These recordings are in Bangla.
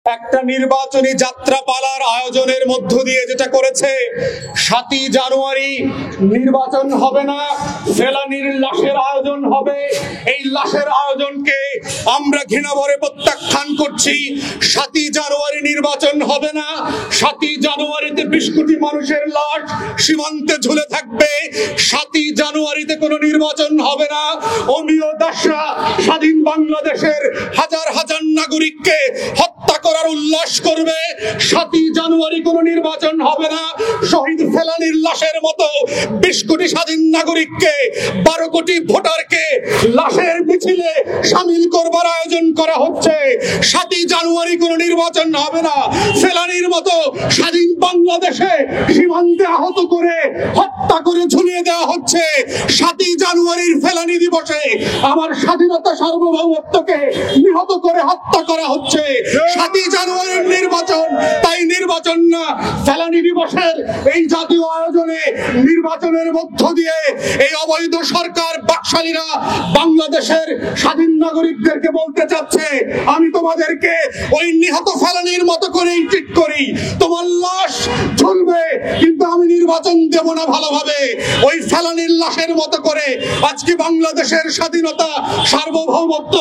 একটা নির্বাচনী যাত্রাপালার আয়োজনের মধ্য দিয়ে যেটা করেছে, ৭ই জানুয়ারি নির্বাচন হবে না, ফেলানীর লাশের আয়োজন হবে। এই লাশের আয়োজনকে আমরা ঘৃণাভরে প্রত্যাখ্যান করছি। ৭ই জানুয়ারি নির্বাচন হবে না। ৭ই জানুয়ারিতে ২০ কোটি মানুষের লাশ সীমান্তে ঝুলে থাকবে। ৭ই জানুয়ারিতে কোনো নির্বাচন হবে না। অমিয় দাসরা স্বাধীন বাংলাদেশের হাজার হাজার নাগরিককে হত্যা করার উল্লাস করবে। ৭ই জানুয়ারি কোনো নির্বাচন হবে না। শহীদ ফেলানীর লাশের মতো ২০ কোটি স্বাধীন নাগরিককে, ১২ কোটি ভোটারকে লাশের মিছিলে সামিল করবার আয়োজন করা হচ্ছে। ৭ই জানুয়ারি কোনো নির্বাচন হবে না। ফেলানীর মতো স্বাধীন বাংলাদেশে সীমান্তে আহত করে হত্যা করে ঝুলিয়ে দেওয়া হচ্ছে। ৭ই জানুয়ারির ফেলানী দিবসে আমার স্বাধীনতা সার্বভৌমত্বকে নিহত করে হত্যা করা হচ্ছে। ৭ই জানুয়ারির নির্বাচন তাই নির্বাচন না। ফেলানী দিবসের এই জাতীয় আয়োজনে নির্বাচনের মধ্য দিয়ে এই অবৈধ সরকার বাকশালীরা বাংলাদেশের স্বাধীন নাগরিকদেরকে বলতে চাচ্ছে, আমি তোমাদেরকে ওই নিহত ফেলানীর মতো করেই ট্রিট করি। তোমার লাশ ঝুলবে কিন্তু আমি নির্বাচন দেব না ভালোভাবে। ওই ফেলানীর লাশের মতো করে আজকে বাংলাদেশের স্বাধীনতা সার্বভৌমত্ব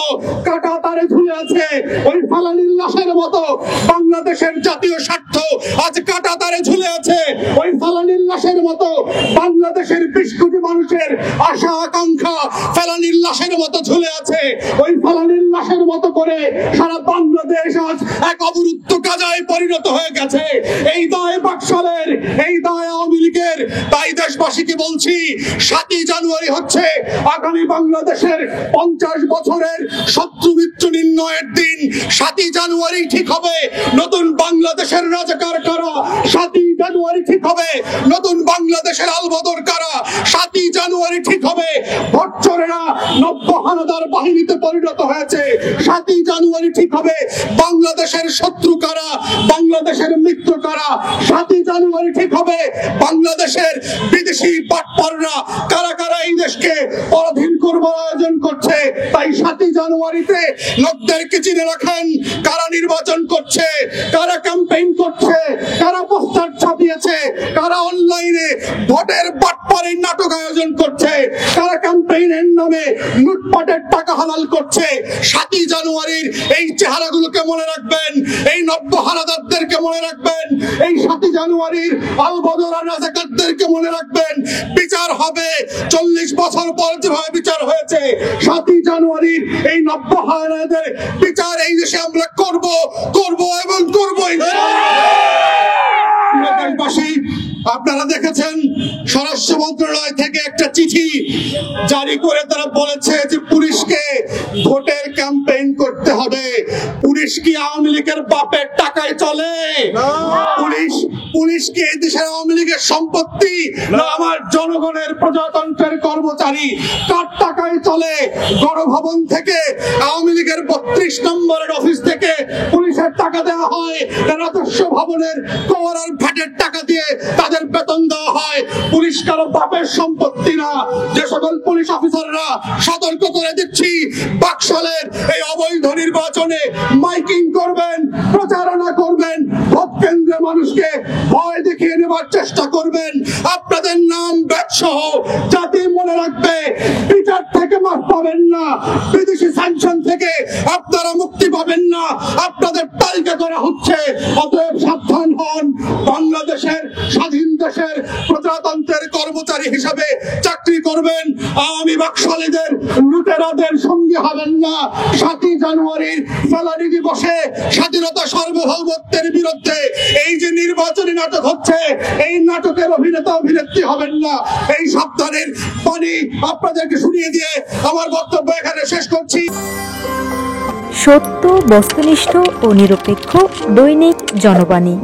কাটা তারে ঝুলে আছে। ওই ফেলানীর লাশের মতো বাংলাদেশের জাতীয় স্বার্থ আজ কাটা তারে ঝুলে আছে। ওই ফেলানীর লাশের মতো বাংলাদেশের ২০ কোটি মানুষের আশা আকাঙ্ক্ষা ফেলানীর লাশের মতো ঝুলে আছে। ওই ফেলানীর লাশের মতো করে সারা বাংলাদেশ আজ এক অবরুদ্ধ কাজায় পরিণত হয়ে গেছে। এই দায় বাকশালের, এই দায় আওয়ামী লীগের। তাই দেশবাসীকে বলছি, ৭ই জানুয়ারি হচ্ছে আগামী বাংলাদেশের ৫০ বছরের শত্রু মিত্র নির্ণয়ের দিন। ৭ই জানুয়ারি ঠিক হবে নতুন বাংলাদেশের রাজাকার কারা। ৭ই জানুয়ারি ঠিক হবে নতুন বাংলাদেশের আলবদর কারা। ৭ই জানুয়ারি ঠিক হবে ভট্টরেরা নব্য হানাদার বাহিনীতে পরিণত হয়েছে। ৭ই জানুয়ারি ঠিক হবে বাংলাদেশের শত্রু কারা, বাংলাদেশের মিত্র কারা। ৭ই জানুয়ারি ঠিক হবে বাংলাদেশের বিদেশি বাটপাররা কারা কারা এই দেশকে পরাধীন করবার আয়োজন করছে। তাই ৭ই জানুয়ারিতে লোকদেরকে চিনে রাখেন, কারা নির্বাচন করছে, কারা ক্যাম্পেইন করছে, কারা পোস্টার ছাপিয়েছে, কারা অনলাইনে ভোটের বাটপারের নাটক আয়োজন করছে, কারা ক্যাম্পেইনের নামে লুটপাটের টাকা হালাল করছে। ৭ই জানুয়ারির এই চেহারাগুলোকে মনে রাখবেন, এই নব্য হানাদারদেরকে মনে রাখবেন, এই ৭ই জানুয়ারির আলবদর আর রাজাকারদেরকে মনে রাখবেন। বিচার হবে ৪০ বছর পর যেভাবে বিচার হয়েছে। ৭ই জানুয়ারির এই নব্য হানাদারদের বিচার এই দেশে আমরা করব এবং করবই। আপনারা দেখেছেন স্বরাষ্ট্র মন্ত্রণালয় থেকে একটা চিঠি জারি করে তারা বলেছে যে পুলিশকে ভোটের ক্যাম্পেইন করতে হবে। পুলিশ কি আওয়ামী লীগের বাপের টাকায় চলে? পুলিশ কি এই দেশের আওয়ামী লীগের সম্পত্তি না আমার জনগণের প্রজাতন্ত্রের কর্মচারী? কার টাকায় চলে? গণভবন থেকে আওয়ামী লীগের ৩২ নম্বরের অফিস থেকে পুলিশের টাকা দেওয়া হয় না রাজস্ব ভবনের কর আর ভ্যাটের টাকা দিয়ে তাদের বেতন দেওয়া হয়? পুলিশ কারো বাপের সম্পত্তি না। যে সকল পুলিশ অফিসাররা সতর্ক করে দিচ্ছি, বাকশালের এই অবৈধ নির্বাচনে মাইকিং করবেন, প্রচারণা করবেন, ভোট কেন্দ্রে মানুষকে ভয় দেখিয়ে নেবার চেষ্টা করবেন, আপনাদের নাম ব্যবসহ জাতি মনে রাখবে। বিচার থেকে মাফ পাবেন না, বিদেশি স্যাংশন থেকে আপনারা মুক্তি পাবেন না, আপনাদের তালিকা করা হচ্ছে। অতএব সাবধান হন। বাংলাদেশের স্বাধীন দেশের প্রজাতন্ত্রের কর্মচারী হিসাবে চাকরি করবেন, আওয়ামী বাকশালীদের লুটেরাদের সঙ্গে হবেন না। ৭ই জানুয়ারির ফেলানী দিবসে স্বাধীনতা সার্বভৌমত্বের বিরুদ্ধে এই যে নির্বাচনী নাটক হচ্ছে, এই নাটকের অভিনেতা অভিনেত্রী হবেন না। এই সাবধানের বাণী আপনাদেরকে শুনিয়ে দিয়ে আমার বক্তব্য এখানে শেষ করছি। সত্য, বস্তুনিষ্ঠ ও নিরপেক্ষ দৈনিক জনবাণী।